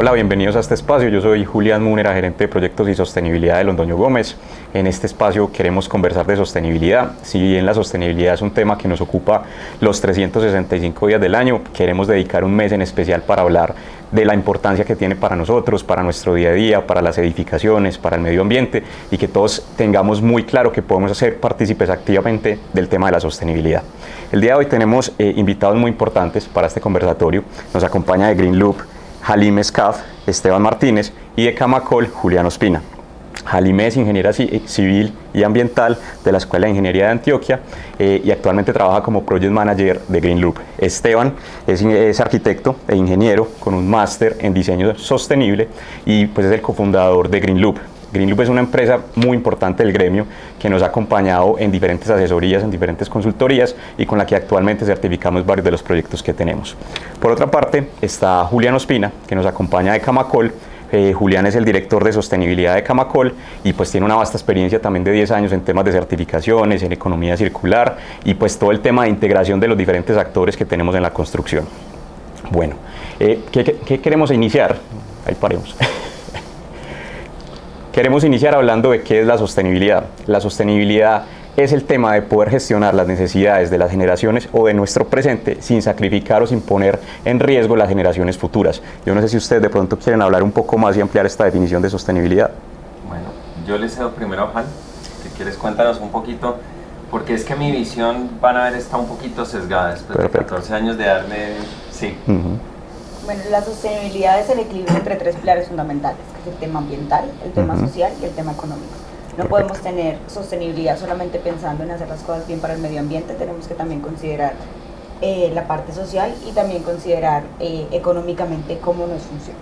Hola, bienvenidos a este espacio. Yo soy Julián Múnera, gerente de proyectos y sostenibilidad de Londoño Gómez. En este espacio queremos conversar de sostenibilidad. Si bien la sostenibilidad es un tema que nos ocupa los 365 días del año, queremos dedicar un mes en especial para hablar de la importancia que tiene para nosotros, para nuestro día a día, para las edificaciones, para el medio ambiente, y que todos tengamos muy claro que podemos ser partícipes activamente del tema de la sostenibilidad. El día de hoy tenemos invitados muy importantes para este conversatorio. Nos acompaña de Green Loop Halim Escaf, Esteban Martínez, y de Camacol, Julián Ospina. Halim es ingeniera civil y ambiental de la Escuela de Ingeniería de Antioquia y actualmente trabaja como Project Manager de Green Loop. Esteban es arquitecto e ingeniero con un máster en diseño sostenible y pues es el cofundador de Green Loop. Green Loop es una empresa muy importante del gremio que nos ha acompañado en diferentes asesorías, en diferentes consultorías y con la que actualmente certificamos varios de los proyectos que tenemos. Por otra parte está Julián Ospina, que nos acompaña de Camacol. Julián es el director de sostenibilidad de Camacol y pues tiene una vasta experiencia también de 10 años en temas de certificaciones, en economía circular y pues todo el tema de integración de los diferentes actores que tenemos en la construcción. Bueno, ¿qué queremos iniciar? Ahí paremos. Queremos iniciar hablando de qué es la sostenibilidad. La sostenibilidad es el tema de poder gestionar las necesidades de las generaciones o de nuestro presente sin sacrificar o sin poner en riesgo las generaciones futuras. Yo no sé si ustedes de pronto quieren hablar un poco más y ampliar esta definición de sostenibilidad. Bueno, yo le cedo primero a Juan. Si quieres, cuéntanos un poquito, porque es que mi visión, van a ver, está un poquito sesgada después de 14 años de darle... Sí. Bueno, la sostenibilidad es el equilibrio entre tres pilares fundamentales, que es el tema ambiental, el tema social y el tema económico. No podemos tener sostenibilidad solamente pensando en hacer las cosas bien para el medio ambiente, tenemos que también considerar la parte social y también considerar económicamente cómo nos funciona.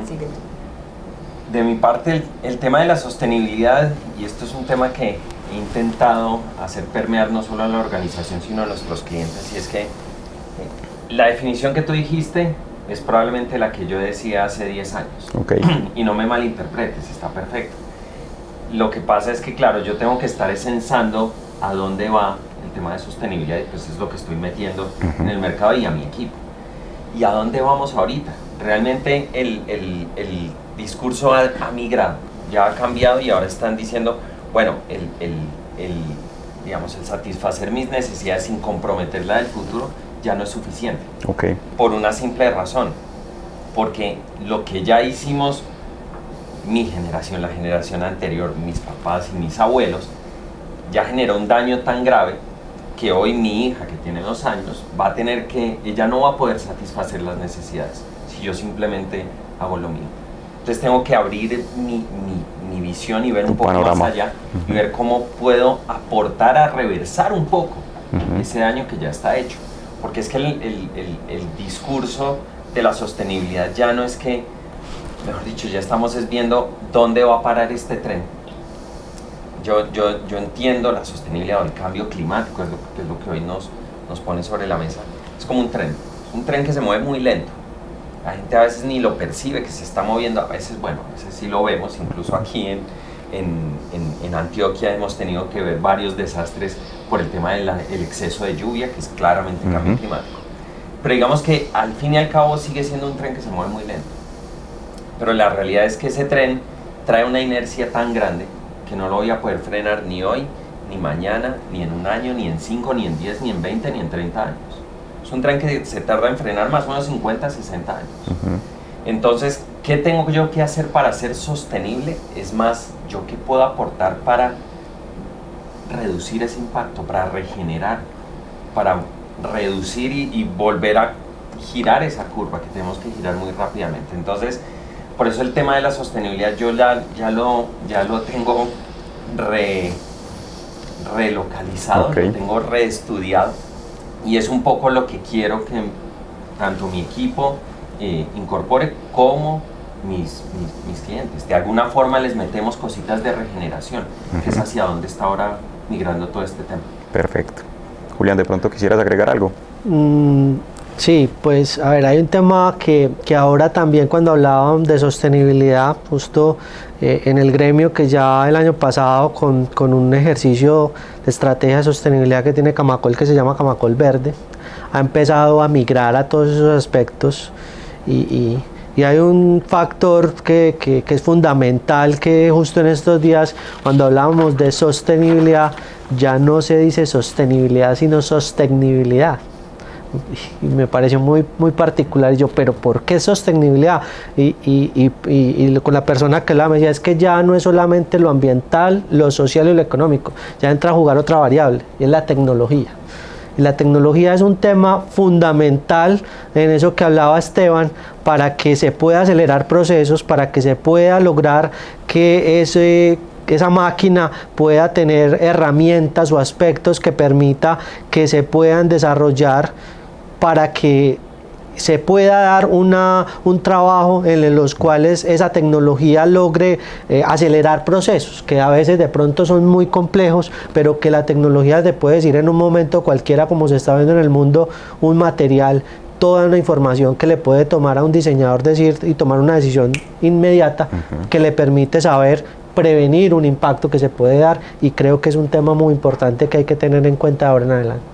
Así que... De mi parte, el tema de la sostenibilidad, y esto es un tema que he intentado hacer permear no solo a la organización, sino a nuestros clientes, y es que la definición que tú dijiste es probablemente la que yo decía hace 10 años. Okay. Y no me malinterpretes, está perfecto. Lo que pasa es que, claro, yo tengo que estar censando a dónde va el tema de sostenibilidad, y pues es lo que estoy metiendo en el mercado y a mi equipo. ¿Y a dónde vamos ahorita? Realmente el discurso ha migrado, ya ha cambiado y ahora están diciendo, bueno, digamos, el satisfacer mis necesidades sin comprometer la del futuro ya no es suficiente. Okay. Por una simple razón, porque lo que ya hicimos mi generación, la generación anterior, mis papás y mis abuelos, ya generó un daño tan grave que hoy mi hija, que tiene 2 años, va a tener que, ella no va a poder satisfacer las necesidades si yo simplemente hago lo mío. Entonces tengo que abrir mi visión y ver un poco más allá y ver cómo puedo aportar a reversar un poco ese daño que ya está hecho. Porque es que el discurso de la sostenibilidad ya no es que, mejor dicho, ya estamos viendo dónde va a parar este tren. Yo entiendo la sostenibilidad o el cambio climático, es lo que hoy nos pone sobre la mesa. Es como un tren que se mueve muy lento. La gente a veces ni lo percibe que se está moviendo, a veces, bueno, a veces sí lo vemos, incluso aquí en Antioquia hemos tenido que ver varios desastres por el tema del exceso de lluvia, que es claramente cambio climático. Pero digamos que al fin y al cabo sigue siendo un tren que se mueve muy lento. Pero la realidad es que ese tren trae una inercia tan grande que no lo voy a poder frenar ni hoy, ni mañana, ni en un año, ni en 5, ni en 10, ni en 20, ni en 30 años. Es un tren que se tarda en frenar más o menos 50, 60 años. Entonces, ¿qué tengo yo que hacer para ser sostenible? Es más, ¿yo qué puedo aportar para reducir ese impacto, para regenerar, para reducir y volver a girar esa curva que tenemos que girar muy rápidamente? Entonces, por eso el tema de la sostenibilidad yo ya lo tengo relocalizado, lo tengo reestudiado, y es un poco lo que quiero que tanto mi equipo incorpore como mis clientes. De alguna forma les metemos cositas de regeneración, que es hacia donde está ahora migrando todo este tema. Perfecto. Julián, ¿de pronto quisieras agregar algo? Sí, pues a ver, hay un tema que ahora también, cuando hablaban de sostenibilidad, justo en el gremio, que ya el año pasado con un ejercicio de estrategia de sostenibilidad que tiene Camacol, que se llama Camacol Verde, ha empezado a migrar a todos esos aspectos y Y hay un factor que es fundamental, que justo en estos días, cuando hablábamos de sostenibilidad, ya no se dice sostenibilidad, sino sostenibilidad. Y me pareció muy particular. Y yo, ¿pero por qué sostenibilidad? Y con la persona que hablaba me decía, es que ya no es solamente lo ambiental, lo social y lo económico, ya entra a jugar otra variable, y es la tecnología. Y la tecnología es un tema fundamental en eso que hablaba Esteban, para que se pueda acelerar procesos, para que se pueda lograr que esa máquina pueda tener herramientas o aspectos que permita que se puedan desarrollar, para que se pueda dar un trabajo en los cuales esa tecnología logre acelerar procesos que a veces de pronto son muy complejos, pero que la tecnología te puede decir en un momento cualquiera, como se está viendo en el mundo, un material, toda una información que le puede tomar a un diseñador y tomar una decisión inmediata que le permite saber prevenir un impacto que se puede dar, y creo que es un tema muy importante que hay que tener en cuenta ahora en adelante.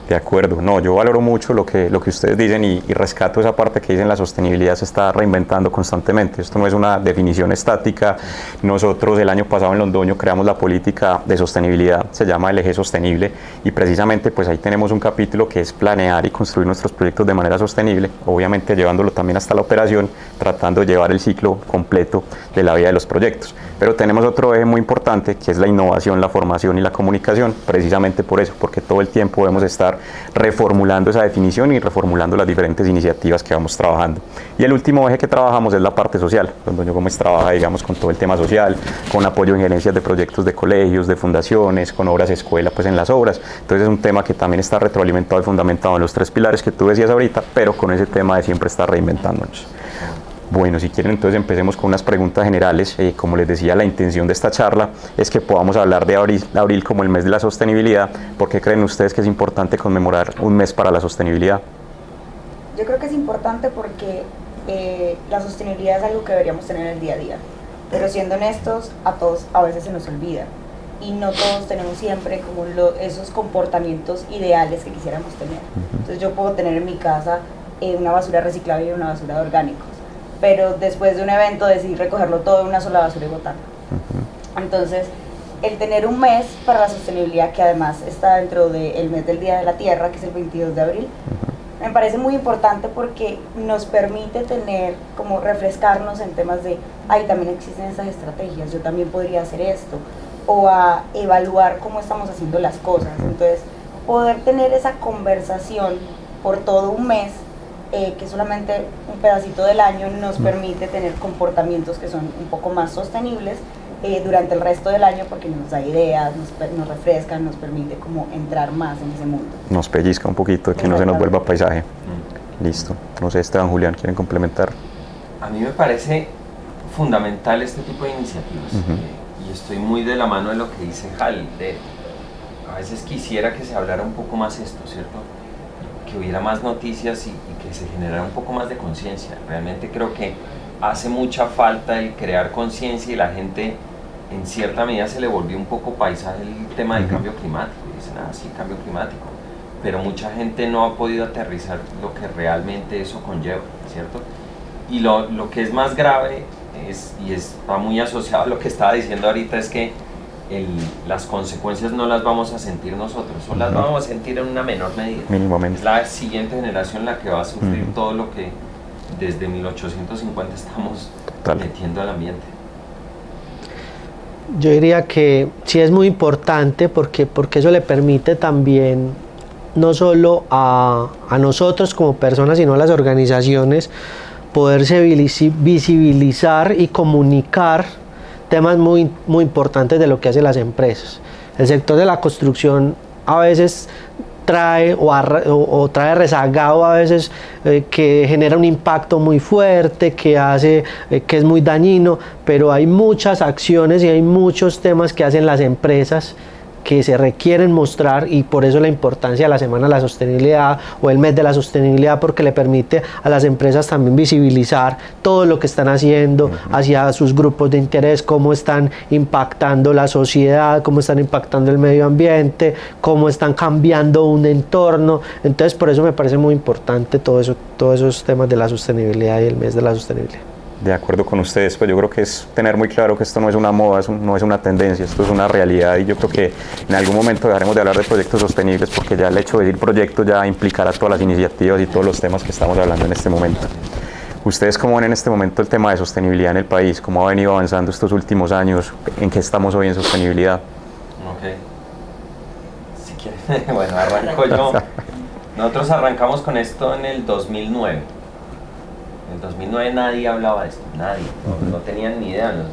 De acuerdo, no, yo valoro mucho lo que ustedes dicen y rescato esa parte que dicen la sostenibilidad se está reinventando constantemente. Esto no es una definición estática. Nosotros el año pasado en Londoño creamos la política de sostenibilidad, se llama el eje sostenible, y precisamente pues ahí tenemos un capítulo que es planear y construir nuestros proyectos de manera sostenible, obviamente llevándolo también hasta la operación, tratando de llevar el ciclo completo de la vida de los proyectos. Pero tenemos otro eje muy importante que es la innovación, la formación y la comunicación, precisamente por eso, porque todo el tiempo debemos estar reformulando esa definición y reformulando las diferentes iniciativas que vamos trabajando. Y el último eje que trabajamos es la parte social, donde Gómez trabaja, digamos, con todo el tema social, con apoyo en gerencias de proyectos de colegios, de fundaciones, con obras escuela, pues en las obras. Entonces es un tema que también está retroalimentado y fundamentado en los tres pilares que tú decías ahorita, pero con ese tema de siempre estar reinventándonos. Bueno, si quieren entonces empecemos con unas preguntas generales. Como les decía, la intención de esta charla es que podamos hablar de abril como el mes de la sostenibilidad. ¿Por qué creen ustedes que es importante conmemorar un mes para la sostenibilidad? Yo creo que es importante porque la sostenibilidad es algo que deberíamos tener en el día a día, pero siendo honestos, a todos a veces se nos olvida y no todos tenemos siempre como esos comportamientos ideales que quisiéramos tener. Entonces yo puedo tener en mi casa una basura reciclable y una basura de orgánicos, pero después de un evento decidí recogerlo todo en una sola basura y botarlo. Entonces, el tener un mes para la sostenibilidad, que además está dentro del mes del Día de la Tierra, que es el 22 de abril, me parece muy importante porque nos permite tener, como refrescarnos en temas de, también existen estas estrategias, yo también podría hacer esto, o a evaluar cómo estamos haciendo las cosas. Entonces, poder tener esa conversación por todo un mes, que solamente un pedacito del año, nos permite tener comportamientos que son un poco más sostenibles durante el resto del año, porque nos da ideas, nos refresca, nos permite como entrar más en ese mundo. Nos pellizca un poquito, que no se nos vuelva paisaje. Listo. No sé, Esteban, Julián, ¿quieren complementar? A mí me parece fundamental este tipo de iniciativas, y estoy muy de la mano de lo que dice Hal. A veces quisiera que se hablara un poco más esto, ¿cierto? Que hubiera más noticias y que se generara un poco más de conciencia. Realmente creo que hace mucha falta el crear conciencia, y la gente en cierta medida se le volvió un poco paisaje el tema del cambio climático. Dicen, sí, cambio climático, pero mucha gente no ha podido aterrizar lo que realmente eso conlleva, ¿cierto? Y lo que es más grave está muy asociado a lo que estaba diciendo ahorita, es que las consecuencias no las vamos a sentir nosotros, o las vamos a sentir en una menor medida. Mínimamente. Es la siguiente generación la que va a sufrir todo lo que desde 1850 estamos metiendo al ambiente. Yo diría que sí es muy importante porque eso le permite también, no solo a nosotros como personas, sino a las organizaciones, poderse visibilizar y comunicar temas muy importantes de lo que hacen las empresas. El sector de la construcción a veces trae trae rezagado a veces, que genera un impacto muy fuerte, que es muy dañino, pero hay muchas acciones y hay muchos temas que hacen las empresas que se requieren mostrar, y por eso la importancia de la Semana de la Sostenibilidad o el Mes de la Sostenibilidad, porque le permite a las empresas también visibilizar todo lo que están haciendo hacia sus grupos de interés, cómo están impactando la sociedad, cómo están impactando el medio ambiente, cómo están cambiando un entorno. Entonces por eso me parece muy importante todo eso, todos esos temas de la sostenibilidad y el Mes de la Sostenibilidad. De acuerdo con ustedes, pues yo creo que es tener muy claro que esto no es una moda, no es una tendencia, esto es una realidad, y yo creo que en algún momento dejaremos de hablar de proyectos sostenibles, porque ya el hecho de decir proyecto ya implicará todas las iniciativas y todos los temas que estamos hablando en este momento. ¿Ustedes cómo ven en este momento el tema de sostenibilidad en el país? ¿Cómo ha venido avanzando estos últimos años? ¿En qué estamos hoy en sostenibilidad? Ok. Si quieres, bueno, arranco yo. Nosotros arrancamos con esto en el 2009. En el 2009 nadie hablaba de esto, nadie, no tenían ni idea, nos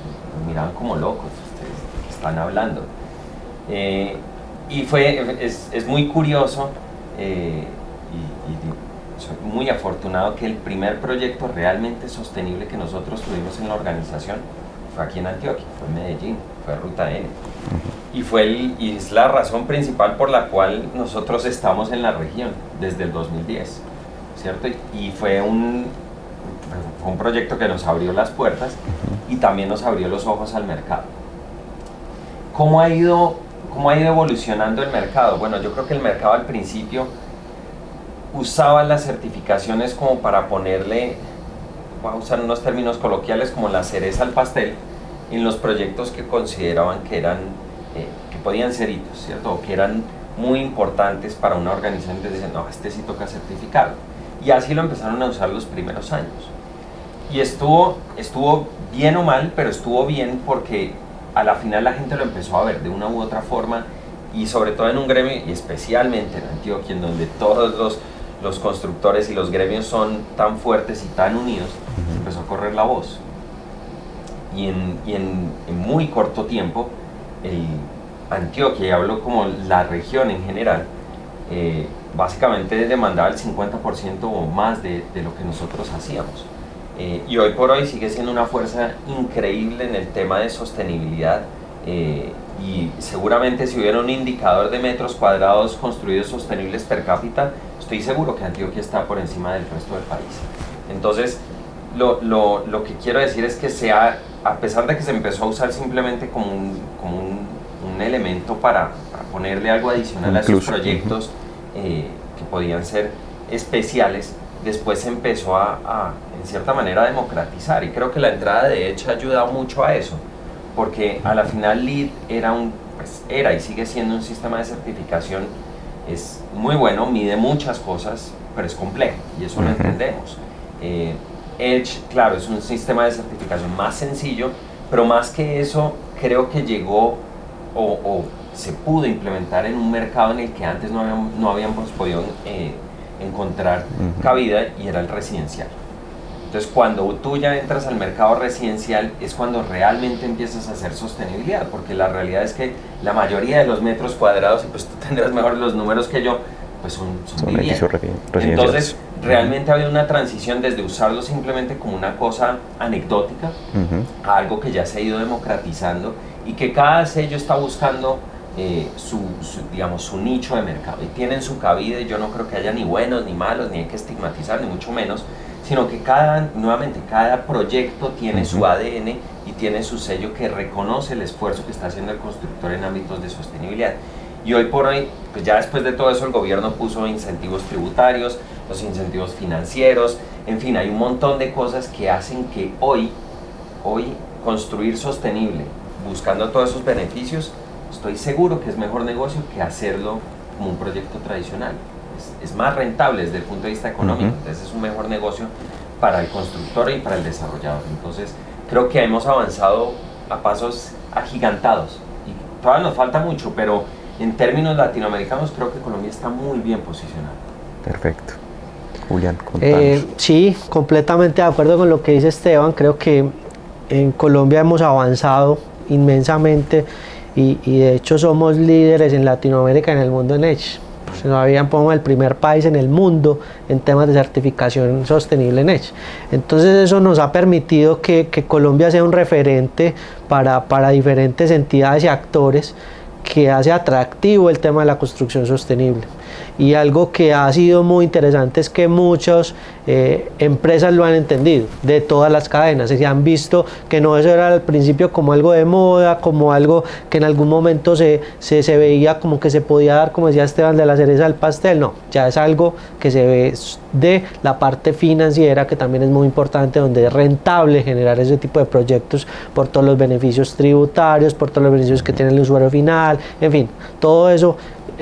miraban como locos, ustedes que están hablando. Y es muy curioso, y soy muy afortunado que el primer proyecto realmente sostenible que nosotros tuvimos en la organización fue aquí en Antioquia, fue en Medellín, fue Ruta N. Y es la razón principal por la cual nosotros estamos en la región desde el 2010, ¿cierto? Y fue un proyecto que nos abrió las puertas y también nos abrió los ojos al mercado. ¿Cómo ha ido evolucionando el mercado? Bueno, yo creo que el mercado al principio usaba las certificaciones como para ponerle, voy a usar unos términos coloquiales, como la cereza al pastel en los proyectos que consideraban que podían ser hitos, ¿cierto? O que eran muy importantes para una organización. Entonces dicen, no, este sí toca certificarlo. Y así lo empezaron a usar los primeros años. Y estuvo bien o mal, pero estuvo bien porque a la final la gente lo empezó a ver de una u otra forma, y sobre todo en un gremio, y especialmente en Antioquia, en donde todos los constructores y los gremios son tan fuertes y tan unidos, empezó a correr la voz. Y en muy corto tiempo, Antioquia, y hablo como la región en general, básicamente demandaba el 50% o más de lo que nosotros hacíamos. Y hoy por hoy sigue siendo una fuerza increíble en el tema de sostenibilidad, y seguramente si hubiera un indicador de metros cuadrados construidos sostenibles per cápita, estoy seguro que Antioquia está por encima del resto del país. Entonces, lo que quiero decir es que a pesar de que se empezó a usar simplemente como un elemento para ponerle algo adicional a esos proyectos que podían ser especiales, después se empezó en cierta manera, a democratizar, y creo que la entrada de Edge ha ayudado mucho a eso, porque a la final LEED era y sigue siendo un sistema de certificación, es muy bueno, mide muchas cosas, pero es complejo, y eso lo entendemos. Edge, claro, es un sistema de certificación más sencillo, pero más que eso, creo que llegó o se pudo implementar en un mercado en el que antes no habíamos podido encontrar cabida, y era el residencial. Entonces, cuando tú ya entras al mercado residencial es cuando realmente empiezas a hacer sostenibilidad, porque la realidad es que la mayoría de los metros cuadrados, y pues tú tendrás mejor los números que yo, pues son viviendas. Entonces, realmente ha habido una transición desde usarlo simplemente como una cosa anecdótica a algo que ya se ha ido democratizando, y que cada sello está buscando su nicho de mercado, y tienen su cabida, y yo no creo que haya ni buenos ni malos, ni hay que estigmatizar, ni mucho menos, sino que cada proyecto tiene su ADN y tiene su sello que reconoce el esfuerzo que está haciendo el constructor en ámbitos de sostenibilidad. Y hoy por hoy, pues ya después de todo eso, el gobierno puso incentivos tributarios, los incentivos financieros, en fin, hay un montón de cosas que hacen que hoy construir sostenible, buscando todos esos beneficios, estoy seguro que es mejor negocio que hacerlo como un proyecto tradicional. Es más rentable desde el punto de vista económico, entonces es un mejor negocio para el constructor y para el desarrollador. Entonces creo que hemos avanzado a pasos agigantados, y todavía nos falta mucho, pero en términos latinoamericanos creo que Colombia está muy bien posicionado. Perfecto. Julián, contanos. Sí, completamente de acuerdo con lo que dice Esteban. Creo que en Colombia hemos avanzado inmensamente, y de hecho somos líderes en Latinoamérica y en el mundo en Edge. Todavía somos el primer país en el mundo en temas de certificación sostenible en Edge. Entonces eso nos ha permitido que Colombia sea un referente para diferentes entidades y actores que hace atractivo el tema de la construcción sostenible. Y algo que ha sido muy interesante es que muchas empresas lo han entendido, de todas las cadenas, y han visto que no eso era al principio como algo de moda, como algo que en algún momento se veía como que se podía dar, como decía Esteban, de la cereza del pastel. No, ya es algo que se ve de la parte financiera, que también es muy importante, donde es rentable generar ese tipo de proyectos por todos los beneficios tributarios, por todos los beneficios que tiene el usuario final, en fin, todo eso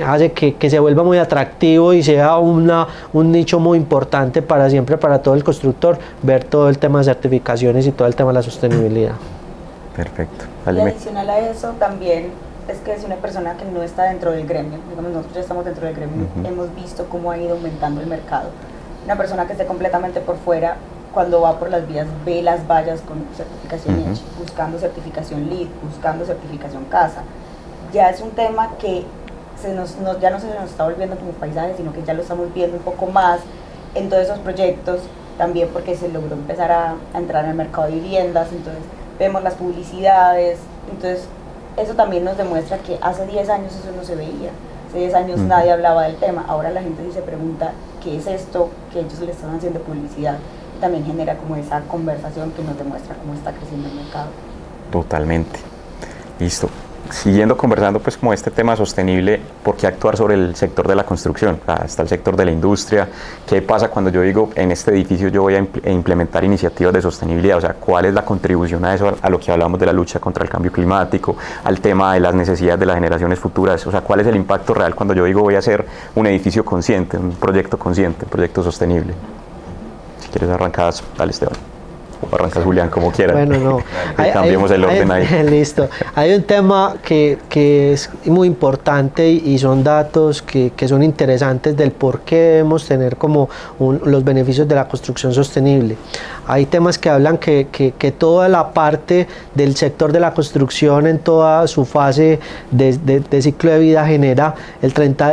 hace que se vuelva muy atractivo y sea un nicho muy importante para siempre, para todo el constructor, ver todo el tema de certificaciones y todo el tema de la sostenibilidad. Perfecto. Y adicional a eso también es que es una persona que no está dentro del gremio, digamos, nosotros ya estamos dentro del gremio, hemos visto cómo ha ido aumentando el mercado. Una persona que esté completamente por fuera, cuando va por las vías, ve las vallas con certificación EDGE, buscando certificación LEED, buscando certificación CASA. Ya es un tema que ya no se nos está volviendo como paisaje, sino que ya lo estamos viendo un poco más en todos esos proyectos, también porque se logró empezar a entrar en el mercado de viviendas, entonces vemos las publicidades, entonces eso también nos demuestra que hace 10 años eso no se veía, hace 10 años nadie hablaba del tema, ahora la gente sí se pregunta qué es esto, que ellos le están haciendo publicidad, y también genera como esa conversación que nos demuestra cómo está creciendo el mercado. Totalmente. Listo. Siguiendo conversando pues como este tema sostenible, ¿por qué actuar sobre el sector de la construcción? Está el sector de la industria. ¿Qué pasa cuando yo digo en este edificio yo voy a implementar iniciativas de sostenibilidad? O sea, ¿cuál es la contribución a eso, a lo que hablamos de la lucha contra el cambio climático, al tema de las necesidades de las generaciones futuras? O sea, ¿cuál es el impacto real cuando yo digo voy a hacer un edificio consciente, un proyecto sostenible? Si quieres arrancar, dale Esteban. O arrancas Julián, como quieras. Bueno, no. Cambiemos el orden ahí. Listo. Hay un tema que es muy importante y son datos que son interesantes del por qué debemos tener como los beneficios de la construcción sostenible. Hay temas que hablan que toda la parte del sector de la construcción en toda su fase de ciclo de vida genera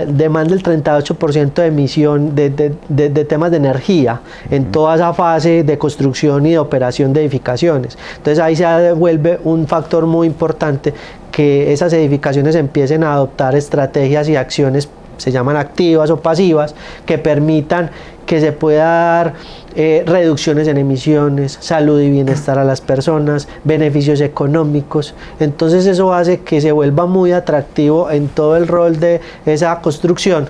demanda el 38% de emisión de temas de energía en toda esa fase de construcción y de operación de edificaciones. Entonces ahí se vuelve un factor muy importante que esas edificaciones empiecen a adoptar estrategias y acciones, se llaman activas o pasivas, que permitan que se pueda dar reducciones en emisiones, salud y bienestar a las personas, beneficios económicos. Entonces eso hace que se vuelva muy atractivo en todo el rol de esa construcción,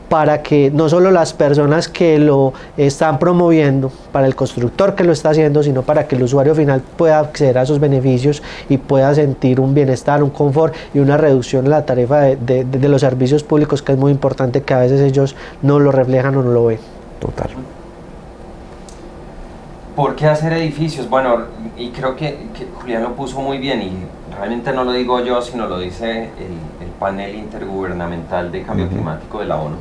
para que no solo las personas que lo están promoviendo, para el constructor que lo está haciendo, sino para que el usuario final pueda acceder a esos beneficios y pueda sentir un bienestar, un confort y una reducción en la tarifa de los servicios públicos, que es muy importante, que a veces ellos no lo reflejan o no lo ven. Total. ¿Por qué hacer edificios? Bueno, y creo que Julián lo puso muy bien, y realmente no lo digo yo, sino lo dice el panel intergubernamental de cambio climático de la ONU.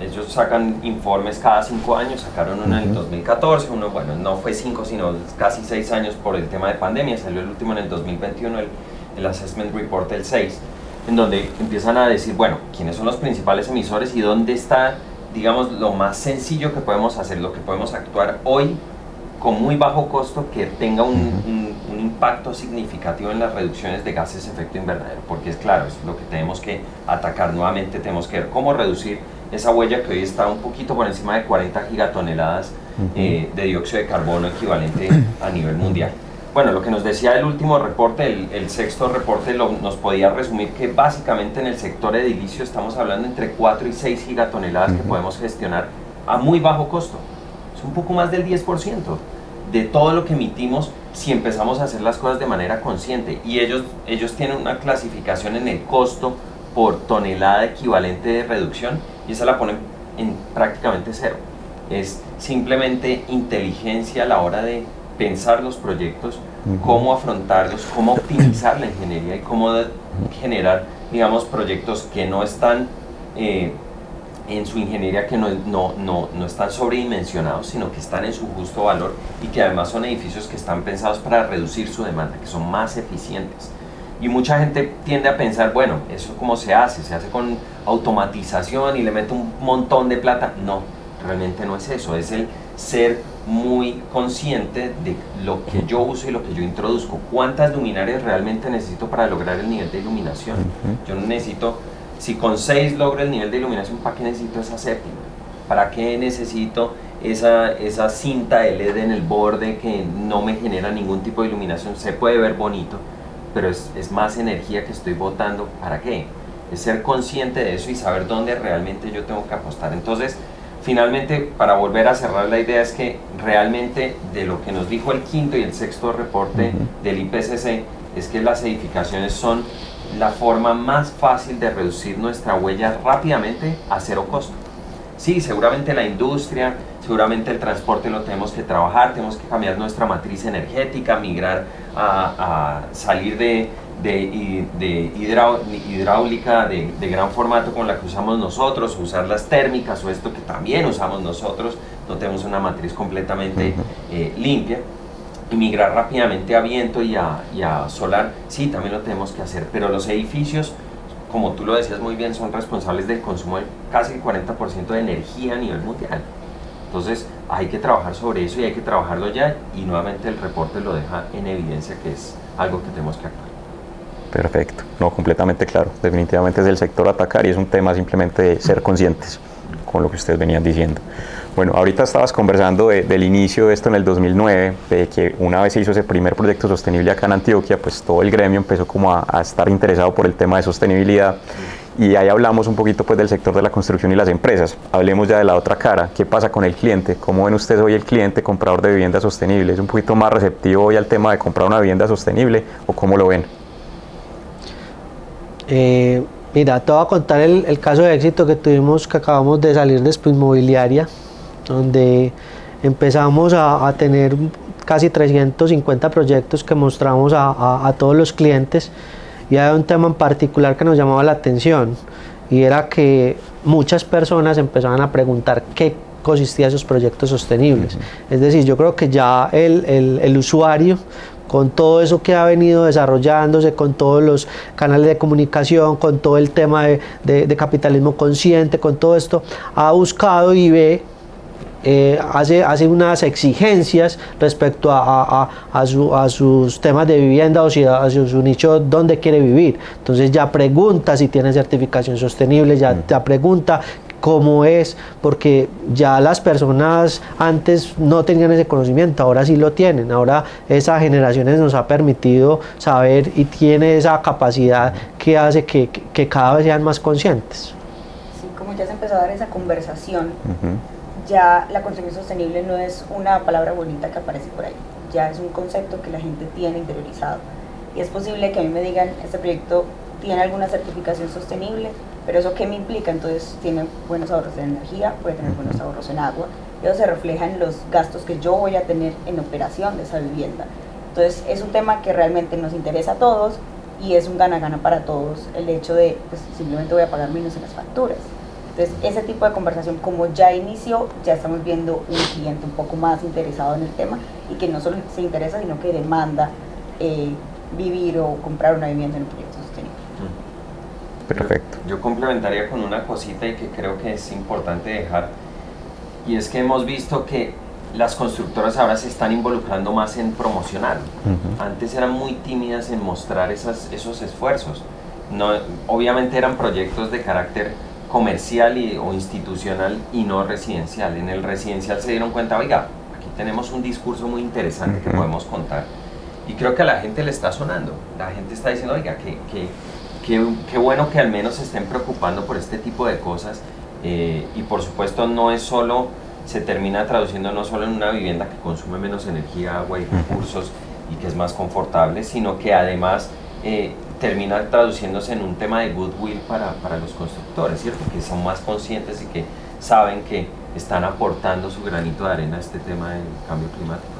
Ellos sacan informes cada 5 años, sacaron uno en el 2014, uno, bueno, no fue 5 sino casi 6 años por el tema de pandemia, salió el último en el 2021, el Assessment Report del 6, en donde empiezan a decir, bueno, quiénes son los principales emisores y dónde está, digamos, lo más sencillo que podemos hacer, lo que podemos actuar hoy con muy bajo costo que tenga un impacto significativo en las reducciones de gases de efecto invernadero, porque es claro, es lo que tenemos que atacar nuevamente, tenemos que ver cómo reducir esa huella que hoy está un poquito por encima de 40 gigatoneladas de dióxido de carbono equivalente a nivel mundial. Bueno, lo que nos decía el último reporte, el sexto reporte, nos podía resumir que básicamente en el sector edilicio estamos hablando entre 4 y 6 gigatoneladas que podemos gestionar a muy bajo costo. Es un poco más del 10% de todo lo que emitimos si empezamos a hacer las cosas de manera consciente. Y ellos tienen una clasificación en el costo por tonelada equivalente de reducción, y esa la ponen en prácticamente cero. Es simplemente inteligencia a la hora de pensar los proyectos, cómo afrontarlos, cómo optimizar la ingeniería y cómo generar, digamos, proyectos que no están en su ingeniería, que no están sobredimensionados, sino que están en su justo valor, y que además son edificios que están pensados para reducir su demanda, que son más eficientes. Y mucha gente tiende a pensar, bueno, ¿eso cómo se hace? ¿Se hace con automatización y le meto un montón de plata? No, realmente no es eso, es el ser muy consciente de lo que yo uso y lo que yo introduzco. ¿Cuántas luminarias realmente necesito para lograr el nivel de iluminación? Yo no necesito, si con 6 logro el nivel de iluminación, ¿para qué necesito esa séptima? ¿Para qué necesito esa cinta de LED en el borde que no me genera ningún tipo de iluminación? Se puede ver bonito, pero es más energía que estoy botando. ¿Para qué? Es ser consciente de eso y saber dónde realmente yo tengo que apostar. Entonces, finalmente, para volver a cerrar la idea, es que realmente de lo que nos dijo el quinto y el sexto reporte del IPCC, es que las edificaciones son la forma más fácil de reducir nuestra huella rápidamente a cero costo. Sí, seguramente la industria, seguramente el transporte lo tenemos que trabajar, tenemos que cambiar nuestra matriz energética, migrar a salir de hidráulica de gran formato con la que usamos nosotros, usar las térmicas o esto que también usamos nosotros, no tenemos una matriz completamente limpia, y migrar rápidamente a viento y a solar, sí, también lo tenemos que hacer, pero los edificios, como tú lo decías muy bien, son responsables del consumo de casi el 40% de energía a nivel mundial. Entonces hay que trabajar sobre eso y hay que trabajarlo ya, y nuevamente el reporte lo deja en evidencia que es algo que tenemos que actuar. Perfecto, no, completamente claro, definitivamente es el sector a atacar y es un tema simplemente de ser conscientes con lo que ustedes venían diciendo. Bueno, ahorita estabas conversando del inicio de esto en el 2009, de que una vez se hizo ese primer proyecto sostenible acá en Antioquia, pues todo el gremio empezó como a estar interesado por el tema de sostenibilidad, y ahí hablamos un poquito pues del sector de la construcción y las empresas. Hablemos ya de la otra cara, ¿qué pasa con el cliente? ¿Cómo ven ustedes hoy el cliente comprador de vivienda sostenible? ¿Es un poquito más receptivo hoy al tema de comprar una vivienda sostenible o cómo lo ven? Mira, te voy a contar el caso de éxito que tuvimos, que acabamos de salir de Expo Inmobiliaria, donde empezamos a tener casi 350 proyectos que mostramos a todos los clientes, y había un tema en particular que nos llamaba la atención, y era que muchas personas empezaban a preguntar qué consistía esos proyectos sostenibles. Es decir, yo creo que ya el usuario, con todo eso que ha venido desarrollándose, con todos los canales de comunicación, con todo el tema de capitalismo consciente, con todo esto, ha buscado y ve, hace unas exigencias respecto a sus temas de vivienda o a su nicho donde quiere vivir. Entonces ya pregunta si tiene certificación sostenible, ya pregunta cómo es, porque ya las personas antes no tenían ese conocimiento, ahora sí lo tienen. Ahora esas generaciones nos ha permitido saber y tiene esa capacidad que hace que cada vez sean más conscientes. Sí, como ya se empezó a dar esa conversación, ya la construcción sostenible no es una palabra bonita que aparece por ahí, ya es un concepto que la gente tiene interiorizado. Y es posible que a mí me digan, este proyecto tiene alguna certificación sostenible, pero ¿eso qué me implica? Entonces tiene buenos ahorros de energía, puede tener buenos ahorros en agua, y eso se refleja en los gastos que yo voy a tener en operación de esa vivienda. Entonces es un tema que realmente nos interesa a todos, y es un gana-gana para todos el hecho de, pues simplemente voy a pagar menos en las facturas. Entonces ese tipo de conversación, como ya inició, ya estamos viendo un cliente un poco más interesado en el tema, y que no solo se interesa, sino que demanda vivir o comprar una vivienda en un proyecto sostenible. Perfecto. Yo complementaría con una cosita y que creo que es importante dejar, y es que hemos visto que las constructoras ahora se están involucrando más en promocionar. Antes eran muy tímidas en mostrar esos esfuerzos. No, obviamente eran proyectos de carácter comercial o institucional y no residencial. En el residencial se dieron cuenta, oiga, aquí tenemos un discurso muy interesante que podemos contar, y creo que a la gente le está sonando. La gente está diciendo, oiga, qué bueno que al menos se estén preocupando por este tipo de cosas, y por supuesto no es solo, se termina traduciendo no solo en una vivienda que consume menos energía, agua y recursos y que es más confortable, sino que además termina traduciéndose en un tema de goodwill para los constructores, ¿cierto? Que son más conscientes y que saben que están aportando su granito de arena a este tema del cambio climático.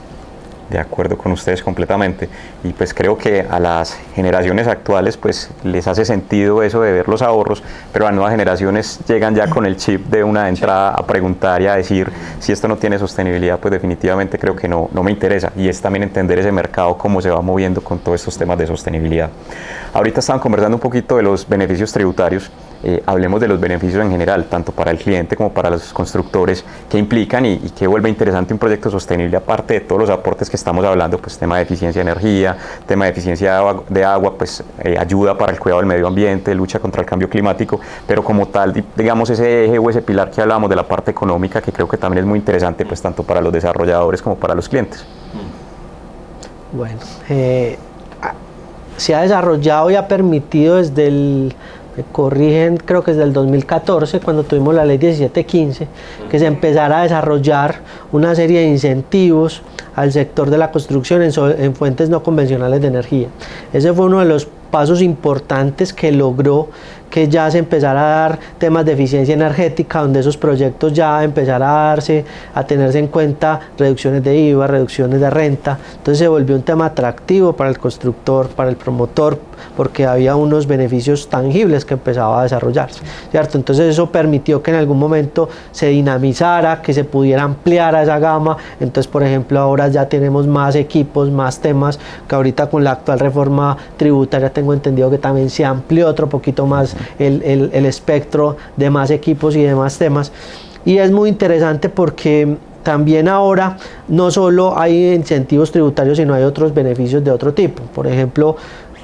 De acuerdo con ustedes completamente, y pues creo que a las generaciones actuales pues les hace sentido eso de ver los ahorros, pero a nuevas generaciones llegan ya con el chip de una entrada a preguntar y a decir, si esto no tiene sostenibilidad, pues definitivamente creo que no me interesa, y es también entender ese mercado, cómo se va moviendo con todos estos temas de sostenibilidad. Ahorita estaban conversando un poquito de los beneficios tributarios, hablemos de los beneficios en general, tanto para el cliente como para los constructores, que implican y que vuelve interesante un proyecto sostenible, aparte de todos los aportes que estamos hablando, pues tema de eficiencia de energía, tema de eficiencia de agua, pues ayuda para el cuidado del medio ambiente, lucha contra el cambio climático, pero como tal, digamos, ese eje o ese pilar que hablábamos de la parte económica, que creo que también es muy interesante, pues tanto para los desarrolladores como para los clientes. Bueno, se ha desarrollado y ha permitido desde el, me corrigen, creo que desde el 2014, cuando tuvimos la ley 1715, que se empezara a desarrollar una serie de incentivos al sector de la construcción en fuentes no convencionales de energía. Ese fue uno de los pasos importantes que logró que ya se empezara a dar temas de eficiencia energética, donde esos proyectos ya empezaran a darse, a tenerse en cuenta reducciones de IVA, reducciones de renta. Entonces se volvió un tema atractivo para el constructor, para el promotor, porque había unos beneficios tangibles que empezaba a desarrollarse, ¿cierto? Entonces eso permitió que en algún momento se dinamizara, que se pudiera ampliar a esa gama. Entonces, por ejemplo, ahora ya tenemos más equipos, más temas, que ahorita con la actual reforma tributaria tengo entendido que también se amplió otro poquito más el espectro de más equipos y de más temas. Y es muy interesante porque también ahora no solo hay incentivos tributarios, sino hay otros beneficios de otro tipo. Por ejemplo,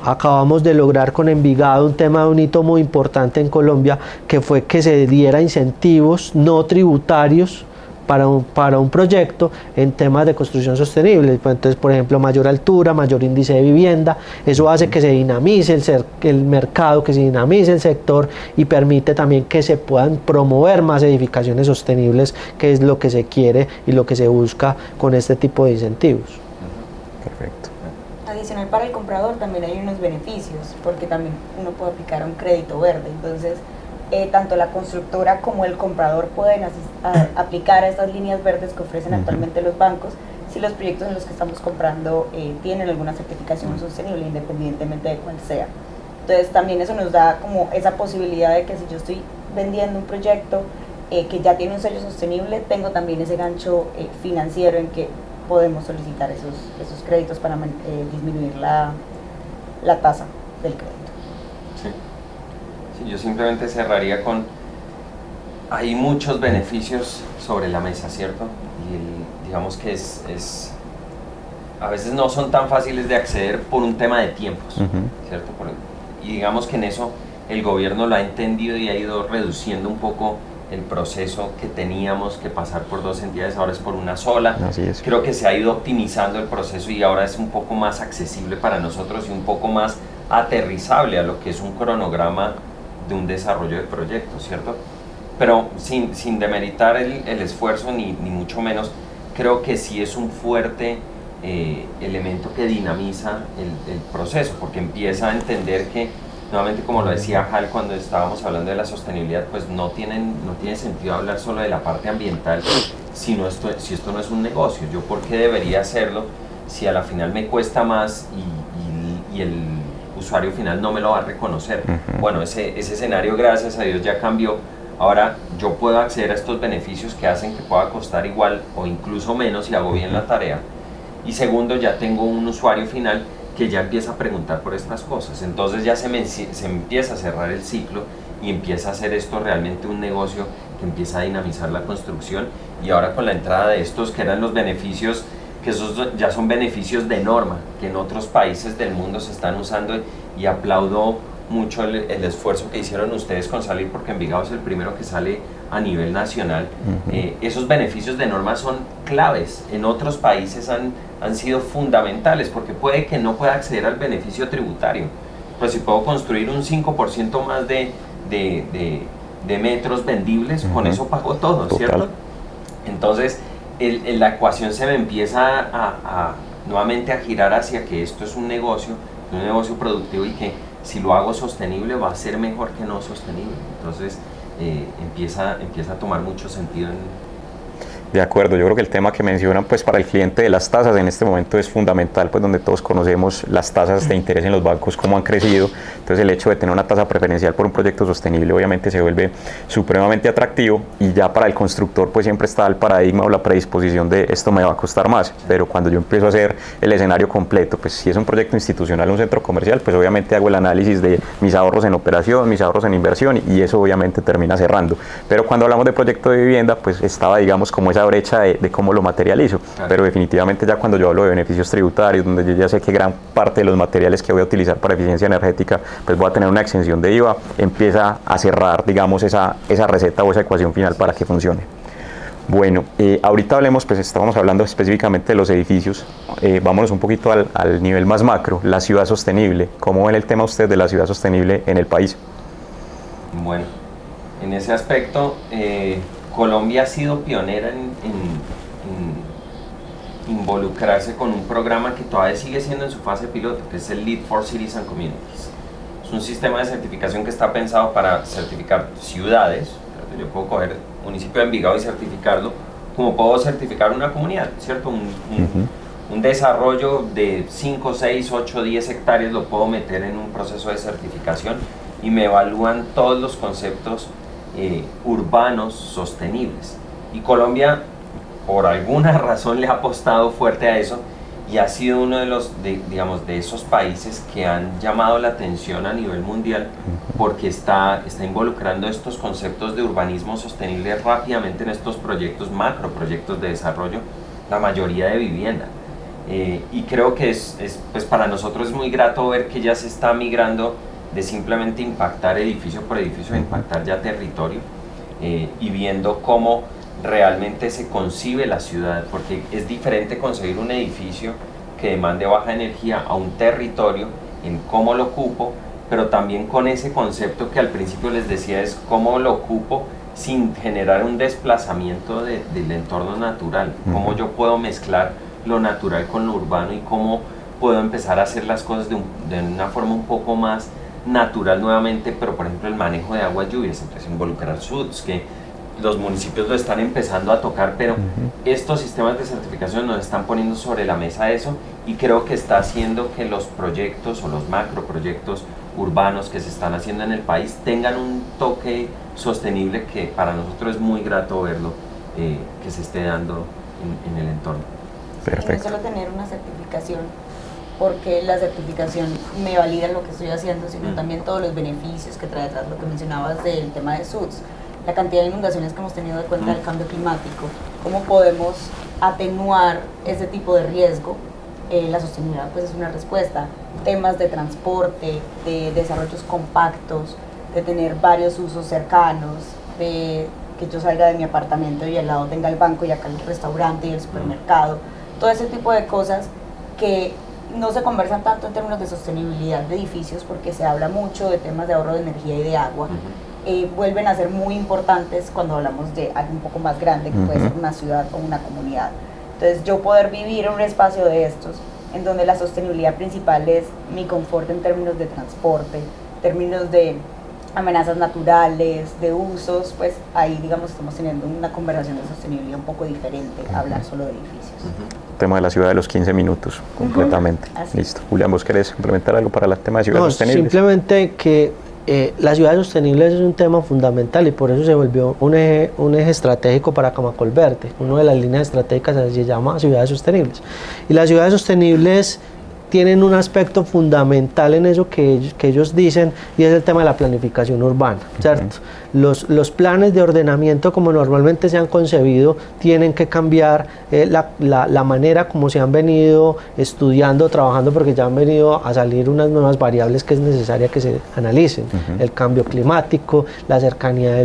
acabamos de lograr con Envigado un tema de un hito muy importante en Colombia, que fue que se diera incentivos no tributarios para un proyecto en temas de construcción sostenible. Entonces, por ejemplo, mayor altura, mayor índice de vivienda, eso hace que se dinamice el mercado, que se dinamice el sector y permite también que se puedan promover más edificaciones sostenibles, que es lo que se quiere y lo que se busca con este tipo de incentivos. Perfecto. Adicional, para el comprador también hay unos beneficios, porque también uno puede aplicar un crédito verde. Entonces, tanto la constructora como el comprador pueden aplicar a estas líneas verdes que ofrecen actualmente los bancos si los proyectos en los que estamos comprando tienen alguna certificación sostenible, independientemente de cuál sea. Entonces también eso nos da como esa posibilidad de que si yo estoy vendiendo un proyecto que ya tiene un sello sostenible, tengo también ese gancho financiero en que podemos solicitar esos créditos para disminuir la tasa del crédito. Yo simplemente cerraría con, hay muchos beneficios sobre la mesa, ¿cierto? Y digamos que a veces no son tan fáciles de acceder por un tema de tiempos, ¿cierto? Y digamos que en eso el gobierno lo ha entendido y ha ido reduciendo un poco el proceso que teníamos que pasar por dos entidades, ahora es por una sola. Así es. Creo que se ha ido optimizando el proceso y ahora es un poco más accesible para nosotros y un poco más aterrizable a lo que es un cronograma de un desarrollo de proyectos, ¿cierto? Pero sin demeritar el esfuerzo ni mucho menos, creo que sí es un fuerte elemento que dinamiza el proceso, porque empieza a entender que, nuevamente como lo decía Hal cuando estábamos hablando de la sostenibilidad, pues no tiene sentido hablar solo de la parte ambiental si esto no es un negocio. ¿Yo por qué debería hacerlo si a la final me cuesta más y el usuario final no me lo va a reconocer? Bueno, ese escenario, gracias a Dios, ya cambió. Ahora yo puedo acceder a estos beneficios que hacen que pueda costar igual o incluso menos si hago bien la tarea. Y segundo, ya tengo un usuario final que ya empieza a preguntar por estas cosas. Entonces ya se empieza a cerrar el ciclo y empieza a hacer esto realmente un negocio que empieza a dinamizar la construcción. Y ahora con la entrada de estos, que eran los beneficios, que esos ya son beneficios de norma, que en otros países del mundo se están usando, y aplaudo mucho el esfuerzo que hicieron ustedes con salir, porque Envigado es el primero que sale a nivel nacional. Esos beneficios de norma son claves, en otros países han sido fundamentales, porque puede que no pueda acceder al beneficio tributario, pues si puedo construir un 5% más de metros vendibles, con eso pago todo, ¿cierto? Entonces la ecuación se me empieza nuevamente a girar hacia que esto es un negocio productivo, y que si lo hago sostenible va a ser mejor que no sostenible. Entonces empieza a tomar mucho sentido De acuerdo, yo creo que el tema que mencionan pues para el cliente de las tasas en este momento es fundamental, pues donde todos conocemos las tasas de interés en los bancos, cómo han crecido. Entonces el hecho de tener una tasa preferencial por un proyecto sostenible obviamente se vuelve supremamente atractivo, y ya para el constructor pues siempre está el paradigma o la predisposición de esto me va a costar más, pero cuando yo empiezo a hacer el escenario completo, pues si es un proyecto institucional, un centro comercial, pues obviamente hago el análisis de mis ahorros en operación, mis ahorros en inversión, y eso obviamente termina cerrando. Pero cuando hablamos de proyecto de vivienda, pues estaba digamos como esa brecha de cómo lo materializo, claro. Pero definitivamente ya cuando yo hablo de beneficios tributarios, donde yo ya sé que gran parte de los materiales que voy a utilizar para eficiencia energética, pues voy a tener una exención de IVA, empieza a cerrar, digamos, esa receta o esa ecuación final para que funcione. Bueno, ahorita hablemos, pues estábamos hablando específicamente de los edificios, vámonos un poquito al nivel más macro, la ciudad sostenible. ¿Cómo ven el tema usted de la ciudad sostenible en el país? Bueno, en ese aspecto, Colombia ha sido pionera en involucrarse con un programa que todavía sigue siendo en su fase piloto, que es el Lead for Cities and Communities. Es un sistema de certificación que está pensado para certificar ciudades. Yo puedo coger el municipio de Envigado y certificarlo, como puedo certificar una comunidad, ¿cierto? Un desarrollo de 5, 6, 8, 10 hectáreas lo puedo meter en un proceso de certificación y me evalúan todos los conceptos urbanos sostenibles. Y Colombia, por alguna razón, le ha apostado fuerte a eso y ha sido uno de esos países que han llamado la atención a nivel mundial, porque está involucrando estos conceptos de urbanismo sostenible rápidamente en estos proyectos, macroproyectos de desarrollo, la mayoría de vivienda. Y creo que pues para nosotros es muy grato ver que ya se está migrando de simplemente impactar edificio por edificio, a impactar ya territorio, y viendo cómo realmente se concibe la ciudad, porque es diferente concebir un edificio que demande baja energía a un territorio en cómo lo ocupo, pero también con ese concepto que al principio les decía, es cómo lo ocupo sin generar un desplazamiento del entorno natural, cómo yo puedo mezclar lo natural con lo urbano y cómo puedo empezar a hacer las cosas de una forma un poco más natural nuevamente. Pero por ejemplo el manejo de aguas lluvias, empieza a involucrar SUDS, que los municipios lo están empezando a tocar, pero estos sistemas de certificación nos están poniendo sobre la mesa eso, y creo que está haciendo que los proyectos o los macroproyectos urbanos que se están haciendo en el país tengan un toque sostenible que para nosotros es muy grato verlo, que se esté dando en el entorno. Perfecto. Y no solo tener una certificación, porque la certificación me valida lo que estoy haciendo, sino también todos los beneficios que trae atrás, lo que mencionabas del tema de SUDS, la cantidad de inundaciones que hemos tenido de cuenta del cambio climático, cómo podemos atenuar ese tipo de riesgo. La sostenibilidad pues es una respuesta. Temas de transporte, de desarrollos compactos, de tener varios usos cercanos, de que yo salga de mi apartamento y al lado tenga el banco y acá el restaurante y el supermercado, todo ese tipo de cosas que no se conversan tanto en términos de sostenibilidad de edificios, porque se habla mucho de temas de ahorro de energía y de agua. Vuelven a ser muy importantes cuando hablamos de algo un poco más grande, que puede ser una ciudad o una comunidad. Entonces yo poder vivir en un espacio de estos, en donde la sostenibilidad principal es mi confort en términos de transporte, en términos de amenazas naturales, de usos, pues ahí digamos estamos teniendo una conversación de sostenibilidad un poco diferente a hablar solo de edificios. Tema de la ciudad de los 15 minutos, completamente. Listo. Julián, ¿vos querés complementar algo para el tema de ciudades sostenibles? Simplemente que las ciudades sostenibles es un tema fundamental y por eso se volvió un eje estratégico para Camacolverde. Una de las líneas estratégicas se llama ciudades sostenibles. Y las ciudades sostenibles tienen un aspecto fundamental en eso que ellos dicen, y es el tema de la planificación urbana, ¿cierto? Los planes de ordenamiento como normalmente se han concebido tienen que cambiar la manera como se han venido estudiando, trabajando, porque ya han venido a salir unas nuevas variables que es necesaria que se analicen. El cambio climático, la cercanía de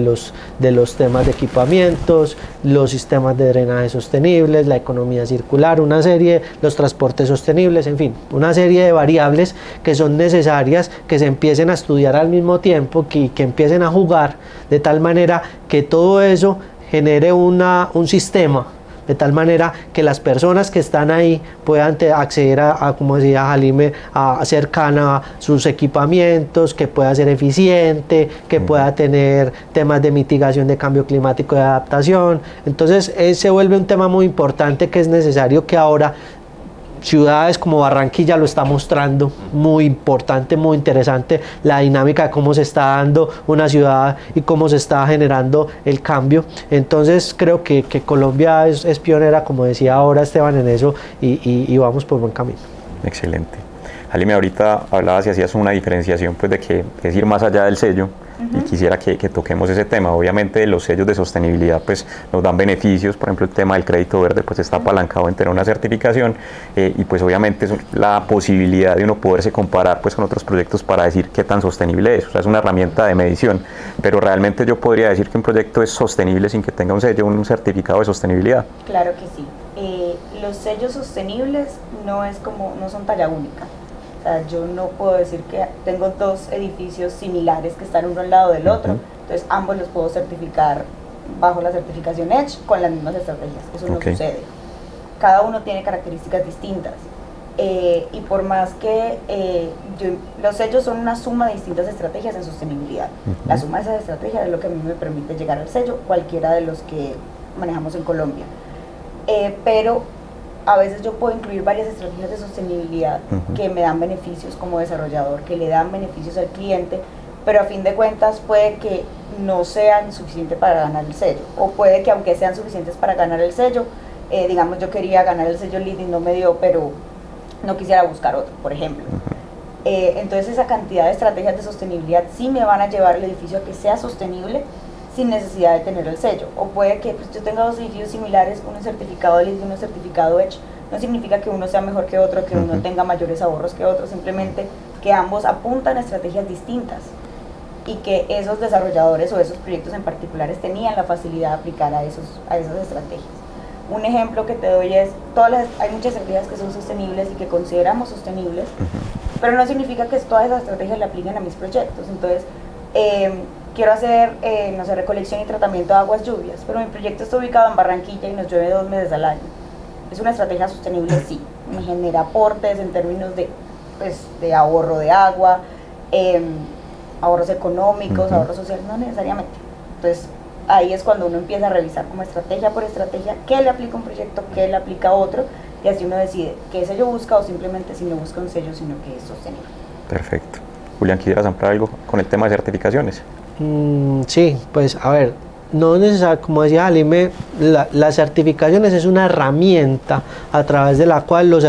los temas de equipamientos, los sistemas de drenaje sostenibles, la economía circular, una serie, los transportes sostenibles, en fin, una serie de variables que son necesarias que se empiecen a estudiar al mismo tiempo, que empiecen a jugar de tal manera que todo eso genere un sistema de tal manera que las personas que están ahí puedan acceder como decía Jalime, a cercana a sus equipamientos, que pueda ser eficiente, que pueda tener temas de mitigación de cambio climático y de adaptación. Entonces se vuelve un tema muy importante que es necesario que ahora ciudades como Barranquilla lo está mostrando, muy importante, muy interesante la dinámica de cómo se está dando una ciudad y cómo se está generando el cambio. Entonces creo que Colombia es pionera, como decía ahora Esteban, en eso y vamos por buen camino. Excelente. Jalime, ahorita hablabas y hacías una diferenciación pues, de que es ir más allá del sello y quisiera que toquemos ese tema. Obviamente los sellos de sostenibilidad pues, nos dan beneficios, por ejemplo el tema del crédito verde pues, está apalancado en tener una certificación y pues obviamente es la posibilidad de uno poderse comparar pues, con otros proyectos para decir qué tan sostenible es. O sea, es una herramienta de medición, pero realmente yo podría decir que un proyecto es sostenible sin que tenga un sello, un certificado de sostenibilidad. Claro que sí. Los sellos sostenibles no son talla única. O sea, yo no puedo decir que tengo dos edificios similares que están uno al lado del otro, entonces ambos los puedo certificar bajo la certificación EDGE con las mismas estrategias. Eso no sucede. Cada uno tiene características distintas. Y por más que los sellos son una suma de distintas estrategias en sostenibilidad. La suma de esas estrategias es lo que a mí me permite llegar al sello, cualquiera de los que manejamos en Colombia. Pero a veces yo puedo incluir varias estrategias de sostenibilidad que me dan beneficios como desarrollador, que le dan beneficios al cliente, pero a fin de cuentas puede que no sean suficientes para ganar el sello, o puede que aunque sean suficientes para ganar el sello, digamos yo quería ganar el sello LEED y no me dio, pero no quisiera buscar otro, por ejemplo. Entonces esa cantidad de estrategias de sostenibilidad sí me van a llevar el edificio a que sea sostenible sin necesidad de tener el sello. O puede que pues, yo tenga dos edificios similares, uno certificado LEED y uno certificado EDGE. No significa que uno sea mejor que otro, que uno tenga mayores ahorros que otro, simplemente que ambos apuntan a estrategias distintas y que esos desarrolladores o esos proyectos en particulares tenían la facilidad de aplicar a esas estrategias. Un ejemplo que te doy es, hay muchas estrategias que son sostenibles y que consideramos sostenibles, pero no significa que todas esas estrategias le apliquen a mis proyectos. Entonces, quiero hacer, no sé, recolección y tratamiento de aguas lluvias, pero mi proyecto está ubicado en Barranquilla y nos llueve 2 meses al año. Es una estrategia sostenible, sí, me genera aportes en términos de ahorro de agua, ahorros económicos, ahorros sociales, no necesariamente. Entonces, ahí es cuando uno empieza a revisar como estrategia por estrategia qué le aplica a un proyecto, qué le aplica a otro, y así uno decide qué sello busca o simplemente si no busca un sello, sino que es sostenible. Perfecto. Julián, ¿quisieras ampliar algo con el tema de certificaciones? Sí, pues a ver, no es necesario, como decía Jalime, las certificaciones es una herramienta a través de la cual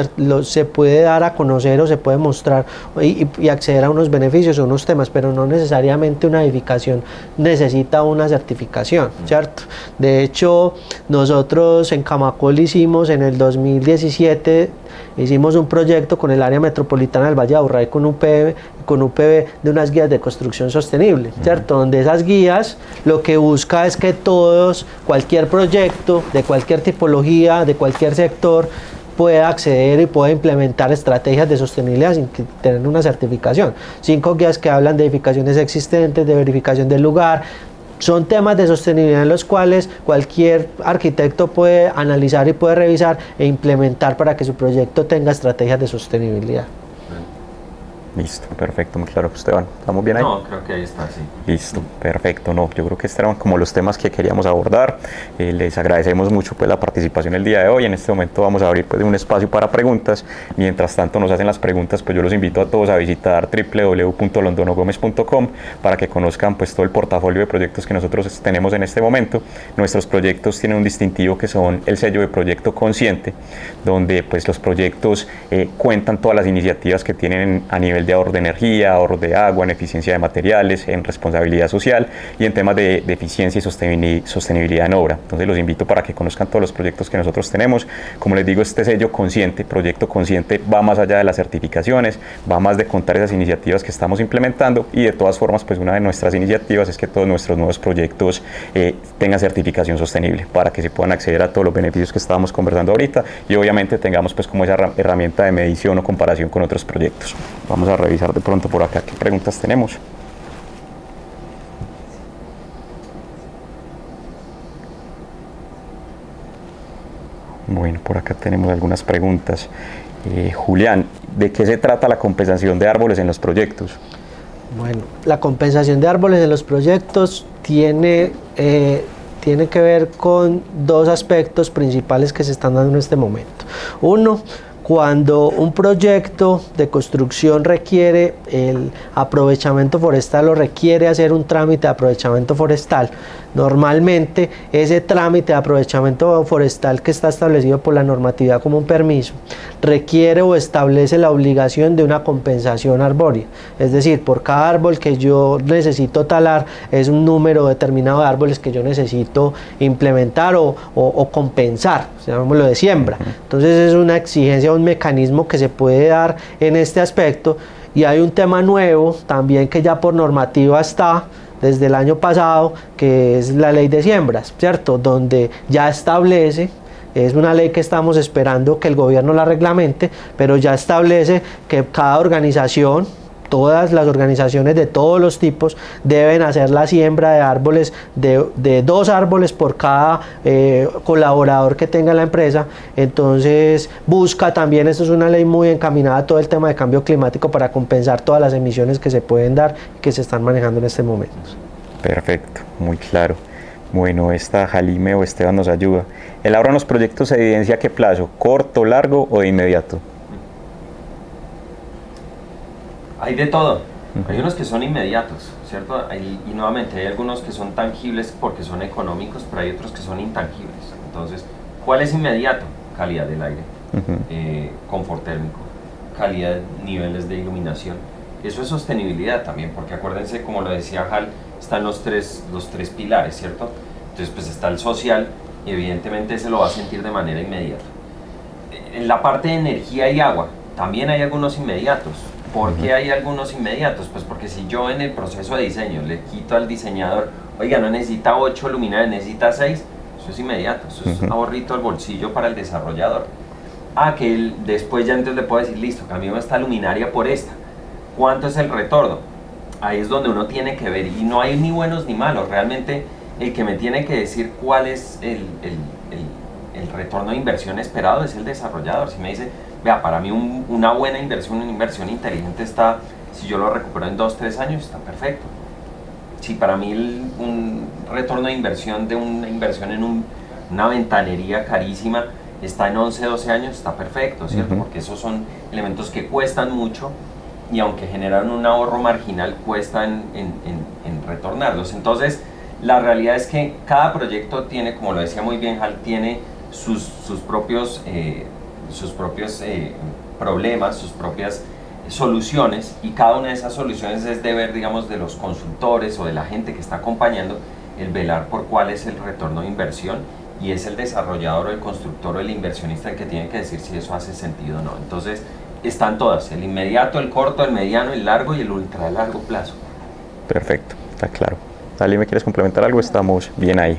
se puede dar a conocer o se puede mostrar y acceder a unos beneficios o unos temas, pero no necesariamente una edificación necesita una certificación, ¿cierto? De hecho, nosotros en Camacol hicimos en el 2017 un proyecto con el área metropolitana del Valle de Aburrá y con UPB de unas guías de construcción sostenible, ¿cierto? Donde esas guías lo que busca es que cualquier proyecto de cualquier tipología, de cualquier sector, pueda acceder y pueda implementar estrategias de sostenibilidad sin tener una certificación. 5 guías que hablan de edificaciones existentes, de verificación del lugar. Son temas de sostenibilidad en los cuales cualquier arquitecto puede analizar y puede revisar e implementar para que su proyecto tenga estrategias de sostenibilidad. Listo, perfecto, muy claro. Esteban, ¿estamos bien ahí? No, creo que ahí está, sí. Listo, perfecto. No, yo creo que estos eran como los temas que queríamos abordar. Les agradecemos mucho pues, la participación el día de hoy. En este momento vamos a abrir pues, un espacio para preguntas. Mientras tanto nos hacen las preguntas, pues yo los invito a todos a visitar www.londonogomez.com para que conozcan pues, todo el portafolio de proyectos que nosotros tenemos en este momento. Nuestros proyectos tienen un distintivo que son el sello de proyecto consciente, donde pues, los proyectos cuentan todas las iniciativas que tienen a nivel de ahorro de energía, ahorro de agua, en eficiencia de materiales, en responsabilidad social y en temas de eficiencia y sostenibilidad en obra. Entonces los invito para que conozcan todos los proyectos que nosotros tenemos. Como les digo, este sello consciente, proyecto consciente, va más allá de las certificaciones, va más de contar esas iniciativas que estamos implementando y de todas formas, pues una de nuestras iniciativas es que todos nuestros nuevos proyectos tengan certificación sostenible para que se puedan acceder a todos los beneficios que estábamos conversando ahorita y obviamente tengamos pues como esa herramienta de medición o comparación con otros proyectos. Vamos a revisar de pronto por acá qué preguntas tenemos. Bueno, por acá tenemos algunas preguntas. Julián, ¿de qué se trata la compensación de árboles en los proyectos? Bueno, la compensación de árboles en los proyectos tiene que ver con dos aspectos principales que se están dando en este momento. Uno, cuando un proyecto de construcción requiere el aprovechamiento forestal o requiere hacer un trámite de aprovechamiento forestal, normalmente ese trámite de aprovechamiento forestal que está establecido por la normatividad como un permiso requiere o establece la obligación de una compensación arbórea, es decir, por cada árbol que yo necesito talar es un número determinado de árboles que yo necesito implementar o compensar, llamémoslo de siembra. Entonces es una exigencia, un mecanismo que se puede dar en este aspecto. Y hay un tema nuevo también que ya por normativa está desde el año pasado, que es la ley de siembras, ¿cierto? Donde ya establece, es una ley que estamos esperando que el gobierno la reglamente, pero ya establece que cada organización, todas las organizaciones de todos los tipos deben hacer la siembra de árboles, de 2 árboles por cada colaborador que tenga la empresa. Entonces busca también, esto es una ley muy encaminada a todo el tema de cambio climático para compensar todas las emisiones que se pueden dar y que se están manejando en este momento. Perfecto, muy claro. Bueno, esta Jalime o Esteban nos ayuda. ¿El ahorro en los proyectos se evidencia a qué plazo? ¿Corto, largo o de inmediato? Hay de todo. Hay unos que son inmediatos, ¿cierto? Y nuevamente hay algunos que son tangibles porque son económicos, pero hay otros que son intangibles. Entonces, ¿cuál es inmediato? Calidad del aire, confort térmico, calidad, niveles de iluminación. Eso es sostenibilidad también, porque acuérdense, como lo decía Hal, están los tres pilares, ¿cierto? Entonces, pues está el social y evidentemente se lo va a sentir de manera inmediata. En la parte de energía y agua, también hay algunos inmediatos. ¿Por qué hay algunos inmediatos? Pues porque si yo en el proceso de diseño le quito al diseñador, oiga, no necesita 8 luminarias, necesita 6, eso es inmediato, eso es un ahorrito al bolsillo para el desarrollador. Que él después ya entonces le puedo decir, listo, cambiamos esta luminaria por esta. ¿Cuánto es el retorno? Ahí es donde uno tiene que ver, y no hay ni buenos ni malos, realmente el que me tiene que decir cuál es el retorno de inversión esperado es el desarrollador. Si me dice, vea, para mí una buena inversión, una inversión inteligente está, si yo lo recupero en 2-3 años, está perfecto. Si para mí un retorno de inversión de una inversión en una ventanería carísima está en 11-12 años, está perfecto, ¿cierto? Porque esos son elementos que cuestan mucho y aunque generan un ahorro marginal, cuestan en retornarlos. Entonces, la realidad es que cada proyecto tiene, como lo decía muy bien Hal, tiene sus propios problemas, sus propias soluciones, y cada una de esas soluciones es deber, digamos, de los consultores o de la gente que está acompañando el velar por cuál es el retorno de inversión, y es el desarrollador o el constructor o el inversionista el que tiene que decir si eso hace sentido o no. Entonces están todas, el inmediato, el corto, el mediano, el largo y el ultra largo plazo. Perfecto, está claro. ¿Alguien me quieres complementar algo? Estamos bien ahí.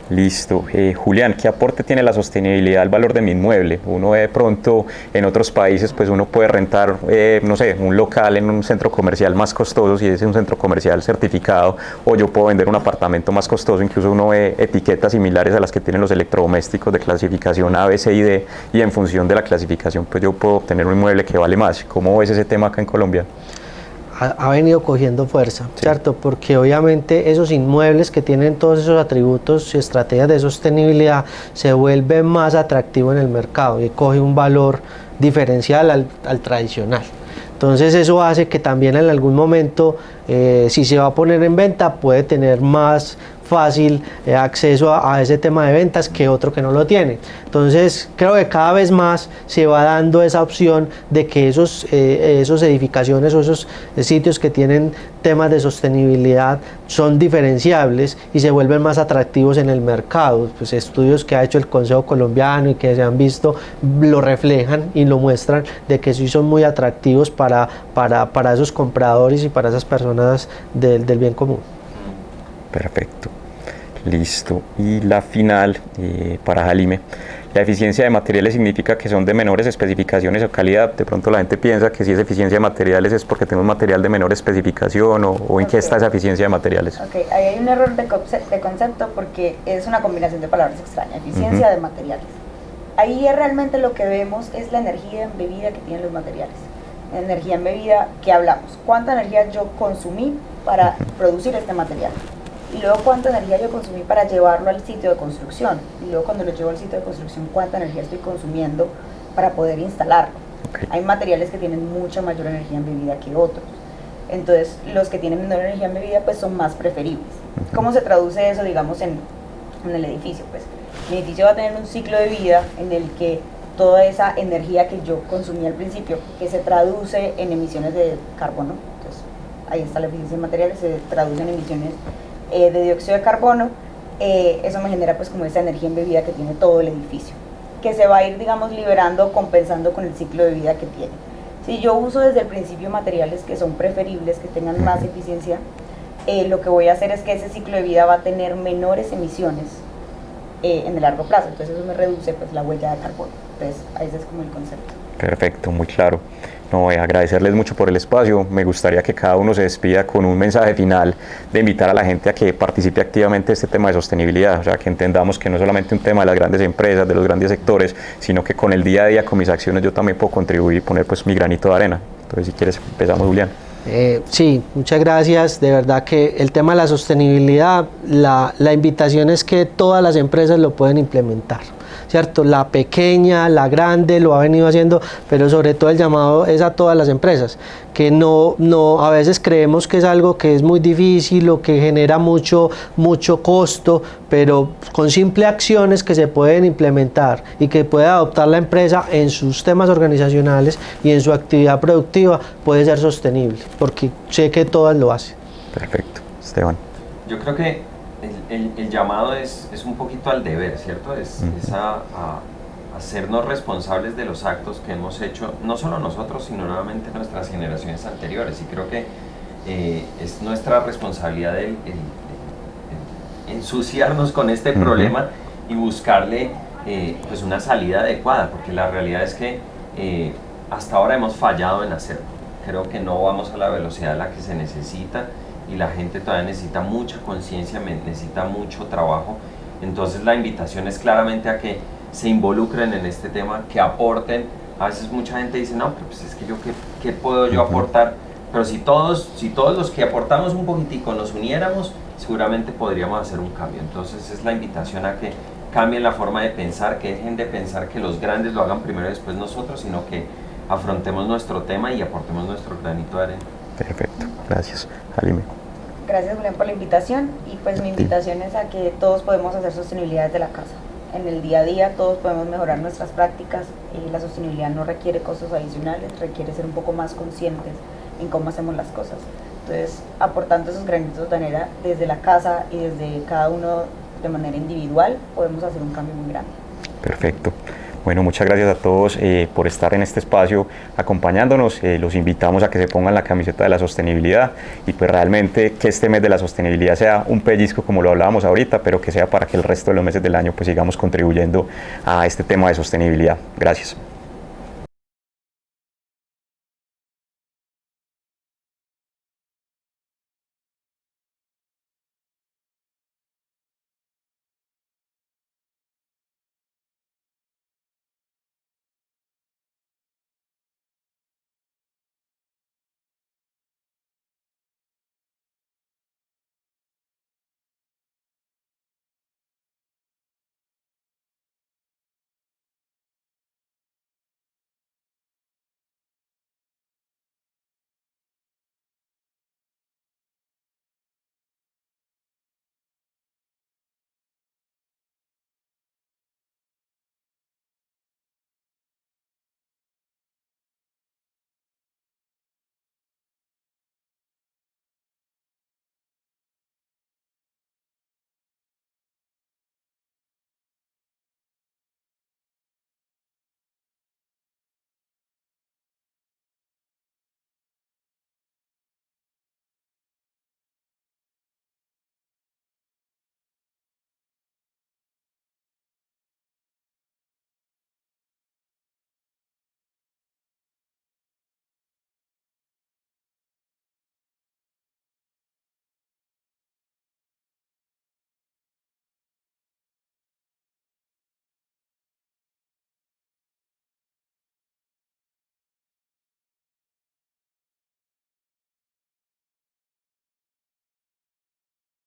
Listo. Julián, ¿qué aporte tiene la sostenibilidad al valor de mi inmueble? Uno de pronto en otros países, pues uno puede rentar, no sé, un local en un centro comercial más costoso, si es un centro comercial certificado, o yo puedo vender un apartamento más costoso. Incluso uno ve etiquetas similares a las que tienen los electrodomésticos de clasificación A, B, C y D, y en función de la clasificación, pues yo puedo obtener un inmueble que vale más. ¿Cómo ves ese tema acá en Colombia? Ha venido cogiendo fuerza, sí, ¿cierto? Porque obviamente esos inmuebles que tienen todos esos atributos y estrategias de sostenibilidad se vuelven más atractivos en el mercado y coge un valor diferencial al tradicional. Entonces eso hace que también en algún momento, si se va a poner en venta, puede tener más fácil acceso a ese tema de ventas que otro que no lo tiene. Entonces creo que cada vez más se va dando esa opción de que esos edificaciones o esos sitios que tienen temas de sostenibilidad son diferenciables y se vuelven más atractivos en el mercado. Pues estudios que ha hecho el Consejo Colombiano y que se han visto lo reflejan y lo muestran de que sí son muy atractivos para esos compradores y para esas personas del bien común. Perfecto. Listo. Y la final para Jalime. La eficiencia de materiales significa que son de menores especificaciones o calidad. De pronto la gente piensa que si es eficiencia de materiales es porque tenemos material de menor especificación o en qué está esa eficiencia de materiales. Ok, ahí hay un error de concepto porque es una combinación de palabras extrañas. Eficiencia de materiales. ahí es realmente lo que vemos es la energía embebida que tienen los materiales. La energía embebida que hablamos, cuánta energía yo consumí para producir este material y luego cuánta energía yo consumí para llevarlo al sitio de construcción y luego cuando lo llevo al sitio de construcción cuánta energía estoy consumiendo para poder instalarlo. Okay. Hay materiales que tienen mucha mayor energía embebida que otros, entonces los que tienen menor energía embebida pues son más preferibles. ¿Cómo se traduce eso, digamos, en el edificio? Pues mi edificio va a tener un ciclo de vida en el que toda esa energía que yo consumí al principio, que se traduce en emisiones de carbono, entonces ahí está la eficiencia de materiales, se traduce en emisiones de dióxido de carbono, eso me genera pues como esa energía embebida que tiene todo el edificio, que se va a ir, digamos, liberando, compensando con el ciclo de vida que tiene. Si yo uso desde el principio materiales que son preferibles, que tengan más eficiencia, lo que voy a hacer es que ese ciclo de vida va a tener menores emisiones en el largo plazo, entonces eso me reduce pues la huella de carbono. Entonces ese es como el concepto. Perfecto, muy claro. No, agradecerles mucho por el espacio. Me gustaría que cada uno se despida con un mensaje final de invitar a la gente a que participe activamente en este tema de sostenibilidad, o sea, que entendamos que no es solamente un tema de las grandes empresas, de los grandes sectores, sino que con el día a día, con mis acciones, yo también puedo contribuir y poner pues mi granito de arena. Entonces, si quieres, empezamos, Julián. Sí, muchas gracias. De verdad que el tema de la sostenibilidad, la invitación es que todas las empresas lo pueden implementar, ¿cierto? La pequeña, la grande lo ha venido haciendo, pero sobre todo el llamado es a todas las empresas, que no a veces creemos que es algo que es muy difícil o que genera mucho costo, pero con simples acciones que se pueden implementar y que puede adoptar la empresa en sus temas organizacionales y en su actividad productiva, puede ser sostenible, porque sé que todas lo hacen. Perfecto. Esteban. Yo creo que el llamado es un poquito al deber, ¿cierto? Es a hacernos responsables de los actos que hemos hecho, no solo nosotros, sino nuevamente nuestras generaciones anteriores. Y creo que es nuestra responsabilidad el ensuciarnos con este problema y buscarle pues una salida adecuada, porque la realidad es que hasta ahora hemos fallado en hacerlo. Creo que no vamos a la velocidad a la que se necesita y la gente todavía necesita mucha conciencia, necesita mucho trabajo. Entonces la invitación es claramente a que se involucren en este tema, que aporten. A veces mucha gente dice, no, pero pues es que yo, ¿qué puedo yo aportar? Pero si todos los que aportamos un poquitico nos uniéramos, seguramente podríamos hacer un cambio. Entonces es la invitación a que cambien la forma de pensar, que dejen de pensar que los grandes lo hagan primero y después nosotros, sino que afrontemos nuestro tema y aportemos nuestro granito de arena. Perfecto, gracias. Halime. Gracias, Julián, por la invitación, y pues mi invitación es a que todos podemos hacer sostenibilidad desde la casa. En el día a día todos podemos mejorar nuestras prácticas, la sostenibilidad no requiere costos adicionales, requiere ser un poco más conscientes en cómo hacemos las cosas. Entonces, aportando esos granitos de arena desde la casa y desde cada uno de manera individual, podemos hacer un cambio muy grande. Perfecto. Bueno, muchas gracias a todos por estar en este espacio acompañándonos. Los invitamos a que se pongan la camiseta de la sostenibilidad y pues realmente que este mes de la sostenibilidad sea un pellizco como lo hablábamos ahorita, pero que sea para que el resto de los meses del año pues sigamos contribuyendo a este tema de sostenibilidad. Gracias.